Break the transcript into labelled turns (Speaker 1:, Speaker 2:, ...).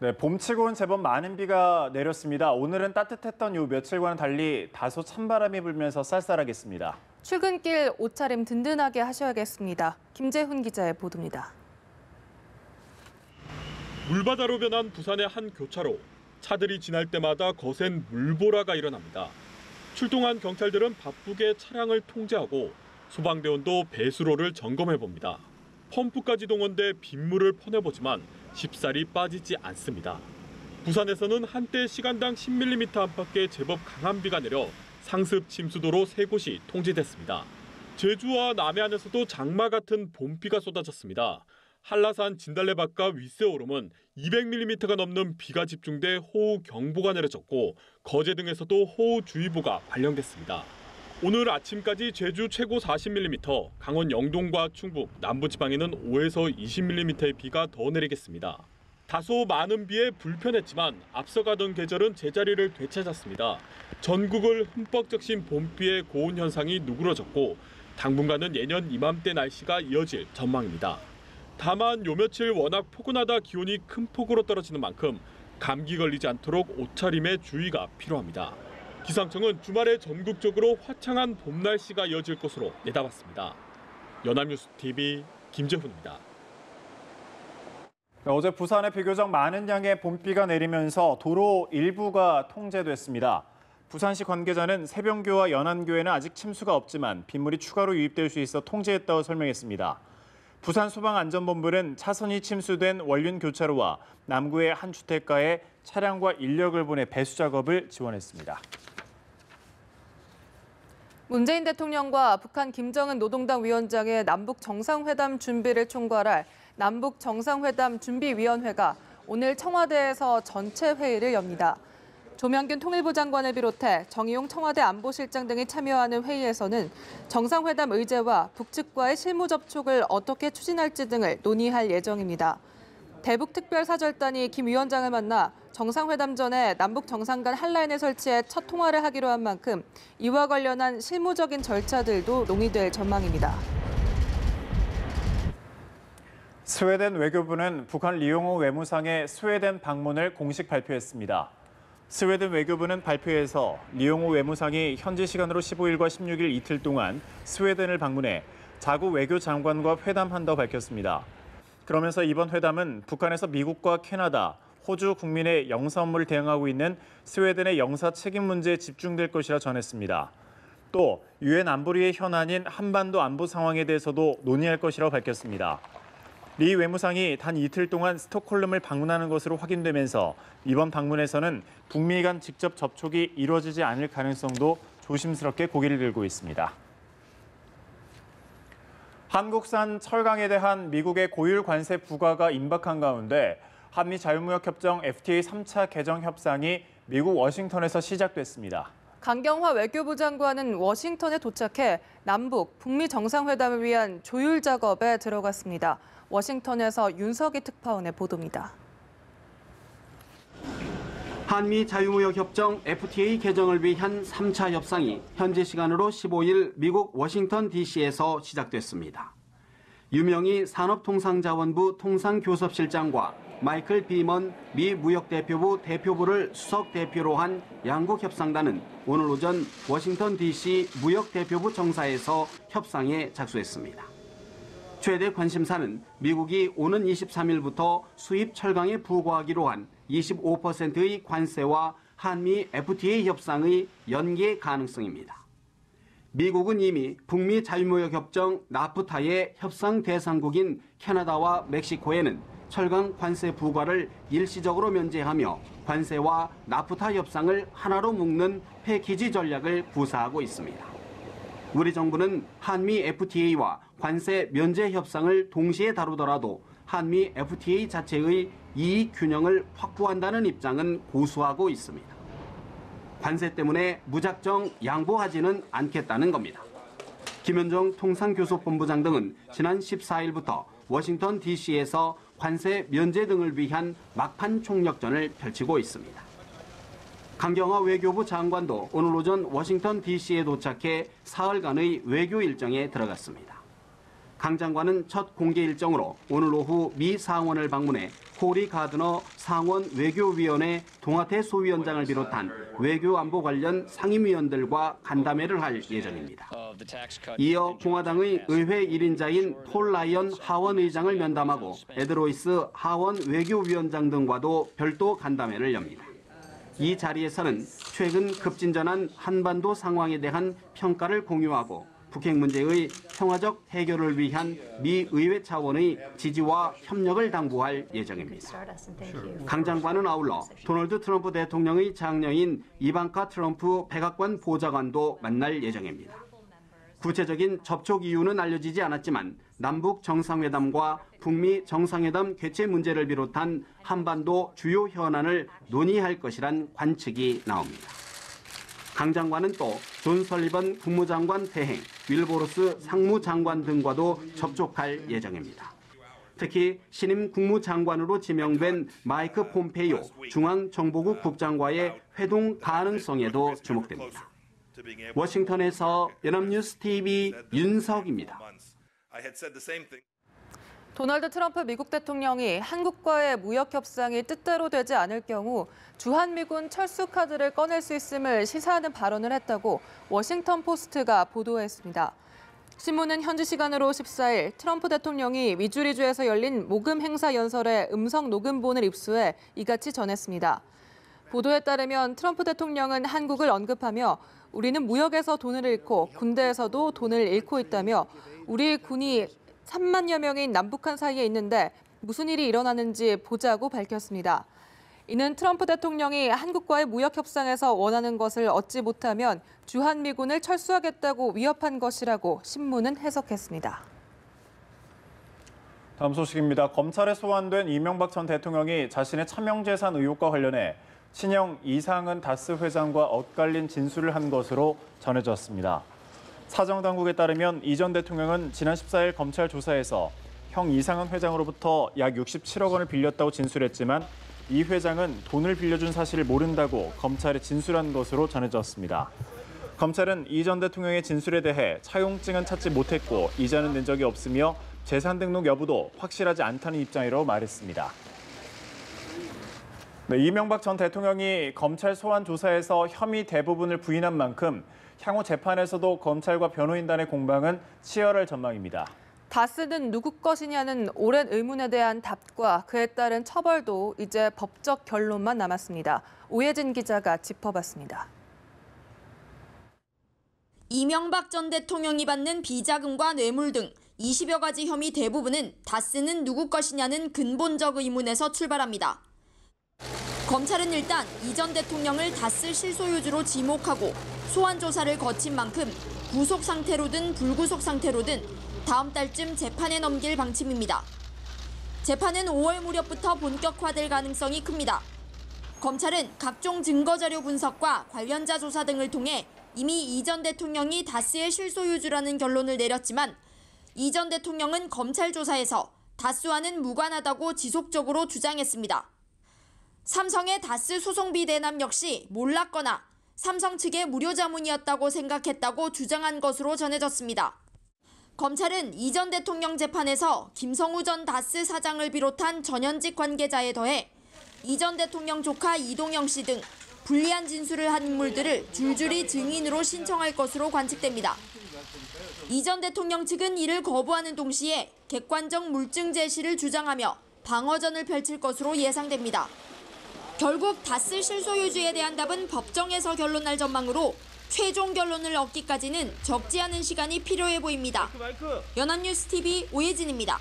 Speaker 1: 네, 봄치고는 제법 많은 비가 내렸습니다. 오늘은 따뜻했던 요 며칠과는 달리 다소 찬바람이 불면서 쌀쌀하겠습니다.
Speaker 2: 출근길 옷차림 든든하게 하셔야겠습니다. 김재훈 기자의 보도입니다.
Speaker 3: 물바다로 변한 부산의 한 교차로. 차들이 지날 때마다 거센 물보라가 일어납니다. 출동한 경찰들은 바쁘게 차량을 통제하고 소방대원도 배수로를 점검해봅니다. 펌프까지 동원돼 빗물을 퍼내보지만 쉽사리 빠지지 않습니다. 부산에서는 한때 시간당 10mm 안팎의 제법 강한 비가 내려 상습 침수도로 3곳이 통제됐습니다. 제주와 남해안에서도 장마 같은 봄비가 쏟아졌습니다. 한라산 진달래밭과 윗세오름은 200mm가 넘는 비가 집중돼 호우경보가 내려졌고 거제 등에서도 호우주의보가 발령됐습니다. 오늘 아침까지 제주 최고 40mm, 강원 영동과 충북, 남부지방에는 5에서 20mm의 비가 더 내리겠습니다. 다소 많은 비에 불편했지만 앞서가던 계절은 제자리를 되찾았습니다. 전국을 흠뻑 적신 봄비의 고온 현상이 누그러졌고 당분간은 예년 이맘때 날씨가 이어질 전망입니다. 다만 요 며칠 워낙 포근하다 기온이 큰 폭으로 떨어지는 만큼 감기 걸리지 않도록 옷차림에 주의가 필요합니다. 기상청은 주말에 전국적으로 화창한 봄 날씨가 이어질 것으로 내다봤습니다. 연합뉴스TV 김재훈입니다.
Speaker 1: 어제 부산에 비교적 많은 양의 봄비가 내리면서 도로 일부가 통제됐습니다. 부산시 관계자는 세병교와 연안교에는 아직 침수가 없지만 빗물이 추가로 유입될 수 있어 통제했다고 설명했습니다. 부산소방안전본부는 차선이 침수된 원륜 교차로와 남구의 한 주택가에 차량과 인력을 보내 배수 작업을 지원했습니다.
Speaker 2: 문재인 대통령과 북한 김정은 노동당 위원장의 남북 정상회담 준비를 총괄할 남북 정상회담 준비위원회가 오늘 청와대에서 전체 회의를 엽니다. 조명균 통일부 장관을 비롯해 정의용 청와대 안보실장 등이 참여하는 회의에서는 정상회담 의제와 북측과의 실무 접촉을 어떻게 추진할지 등을 논의할 예정입니다. 대북특별사절단이 김 위원장을 만나 정상회담 전에 남북 정상 간 한라인을 설치해 첫 통화를 하기로 한 만큼 이와 관련한 실무적인 절차들도 논의될 전망입니다.
Speaker 1: 스웨덴 외교부는 북한 리용호 외무상의 스웨덴 방문을 공식 발표했습니다. 스웨덴 외교부는 발표에서 리용호 외무상이 현지 시간으로 15일과 16일 이틀 동안 스웨덴을 방문해 자국 외교장관과 회담한다고 밝혔습니다. 그러면서 이번 회담은 북한에서 미국과 캐나다, 호주 국민의 영사 업무를 대행하고 있는 스웨덴의 영사 책임 문제에 집중될 것이라 전했습니다. 또 유엔 안보리의 현안인 한반도 안보 상황에 대해서도 논의할 것이라고 밝혔습니다. 리 외무상이 단 이틀 동안 스톡홀름을 방문하는 것으로 확인되면서 이번 방문에서는 북미 간 직접 접촉이 이루어지지 않을 가능성도 조심스럽게 고개를 들고 있습니다. 한국산 철강에 대한 미국의 고율 관세 부과가 임박한 가운데 한미 자유무역협정 FTA 3차 개정 협상이 미국 워싱턴에서 시작됐습니다.
Speaker 2: 강경화 외교부 장관은 워싱턴에 도착해 남북, 북미 정상회담을 위한 조율 작업에 들어갔습니다. 워싱턴에서 윤석희 특파원의 보도입니다.
Speaker 4: 한미 자유무역협정 FTA 개정을 위한 3차 협상이 현지 시간으로 15일 미국 워싱턴 DC에서 시작됐습니다. 유명희 산업통상자원부 통상교섭실장과 마이클 비먼 미 무역대표부 대표부를 수석 대표로 한 양국 협상단은 오늘 오전 워싱턴 DC 무역대표부 정사에서 협상에 작수했습니다. 최대 관심사는 미국이 오는 23일부터 수입 철강에 부과하기로 한 25%의 관세와 한미 FTA 협상의 연계 가능성입니다. 미국은 이미 북미 자유무역협정 나프타의 협상 대상국인 캐나다와 멕시코에는 철강 관세 부과를 일시적으로 면제하며 관세와 나프타 협상을 하나로 묶는 패키지 전략을 구사하고 있습니다. 우리 정부는 한미 FTA와 관세 면제 협상을 동시에 다루더라도 한미 FTA 자체의 이익 균형을 확보한다는 입장은 고수하고 있습니다. 관세 때문에 무작정 양보하지는 않겠다는 겁니다. 김현정 통상교섭본부장 등은 지난 14일부터 워싱턴 DC에서 관세 면제 등을 위한 막판 총력전을 펼치고 있습니다. 강경화 외교부 장관도 오늘 오전 워싱턴 DC에 도착해 사흘간의 외교 일정에 들어갔습니다. 강 장관은 첫 공개 일정으로 오늘 오후 미 상원을 방문해 코리 가드너 상원 외교위원회 동아태 소위원장을 비롯한 외교안보 관련 상임위원들과 간담회를 할 예정입니다. 이어 공화당의 의회 1인자인 폴 라이언 하원 의장을 면담하고 에드 로이스 하원 외교위원장 등과도 별도 간담회를 엽니다. 이 자리에서는 최근 급진전한 한반도 상황에 대한 평가를 공유하고 북핵 문제의 평화적 해결을 위한 미 의회 차원의 지지와 협력을 당부할 예정입니다. 강 장관은 아울러 도널드 트럼프 대통령의 장녀인 이방카 트럼프 백악관 보좌관도 만날 예정입니다. 구체적인 접촉 이유는 알려지지 않았지만 남북 정상회담과 북미 정상회담 개최 문제를 비롯한 한반도 주요 현안을 논의할 것이란 관측이 나옵니다. 강 장관은 또 존 설리번 국무장관 태행, 윌보로스 상무장관 등과도 접촉할 예정입니다. 특히 신임 국무장관으로 지명된 마이크 폼페이오 중앙정보국 국장과의 회동 가능성에도 주목됩니다. 워싱턴에서 연합뉴스 TV 윤석입니다.
Speaker 2: 도널드 트럼프 미국 대통령이 한국과의 무역 협상이 뜻대로 되지 않을 경우 주한미군 철수 카드를 꺼낼 수 있음을 시사하는 발언을 했다고 워싱턴 포스트가 보도했습니다. 신문은 현지 시간으로 14일 트럼프 대통령이 미주리주에서 열린 모금 행사 연설의 음성 녹음본을 입수해 이같이 전했습니다. 보도에 따르면 트럼프 대통령은 한국을 언급하며 우리는 무역에서 돈을 잃고 군대에서도 돈을 잃고 있다며 우리 군이 3만여 명인 남북한 사이에 있는데 무슨 일이 일어나는지 보자고 밝혔습니다. 이는 트럼프 대통령이 한국과의 무역 협상에서 원하는 것을 얻지 못하면 주한미군을 철수하겠다고 위협한 것이라고 신문은 해석했습니다.
Speaker 1: 다음 소식입니다. 검찰에 소환된 이명박 전 대통령이 자신의 차명재산 의혹과 관련해 친형 이상은 다스 회장과 엇갈린 진술을 한 것으로 전해졌습니다. 사정당국에 따르면 이 전 대통령은 지난 14일 검찰 조사에서 형 이상은 회장으로부터 약 67억 원을 빌렸다고 진술했지만 이 회장은 돈을 빌려준 사실을 모른다고 검찰에 진술한 것으로 전해졌습니다. 검찰은 이 전 대통령의 진술에 대해 차용증은 찾지 못했고 이자는 낸 적이 없으며 재산 등록 여부도 확실하지 않다는 입장이라고 말했습니다. 네, 이명박 전 대통령이 검찰 소환 조사에서 혐의 대부분을 부인한 만큼 향후 재판에서도 검찰과 변호인단의 공방은 치열할 전망입니다.
Speaker 2: 다스는 누구 것이냐는 오랜 의문에 대한 답과 그에 따른 처벌도 이제 법적 결론만 남았습니다. 오예진 기자가 짚어봤습니다.
Speaker 5: 이명박 전 대통령이 받는 비자금과 뇌물 등 20여 가지 혐의 대부분은 다스는 누구 것이냐는 근본적 의문에서 출발합니다. 검찰은 일단 이 전 대통령을 다스 실소유주로 지목하고 소환 조사를 거친 만큼 구속 상태로든 불구속 상태로든 다음 달쯤 재판에 넘길 방침입니다. 재판은 5월 무렵부터 본격화될 가능성이 큽니다. 검찰은 각종 증거자료 분석과 관련자 조사 등을 통해 이미 이 전 대통령이 다스의 실소유주라는 결론을 내렸지만 이 전 대통령은 검찰 조사에서 다스와는 무관하다고 지속적으로 주장했습니다. 삼성의 다스 소송비 대남 역시 몰랐거나 삼성 측의 무료 자문이었다고 생각했다고 주장한 것으로 전해졌습니다. 검찰은 이 전 대통령 재판에서 김성우 전 다스 사장을 비롯한 전현직 관계자에 더해 이 전 대통령 조카 이동영 씨 등 불리한 진술을 한 인물들을 줄줄이 증인으로 신청할 것으로 관측됩니다. 이 전 대통령 측은 이를 거부하는 동시에 객관적 물증 제시를 주장하며 방어전을 펼칠 것으로 예상됩니다. 결국 다스 실소유주에 대한 답은 법정에서 결론날 전망으로 최종 결론을 얻기까지는 적지 않은 시간이 필요해 보입니다. 연합뉴스 TV 오예진입니다.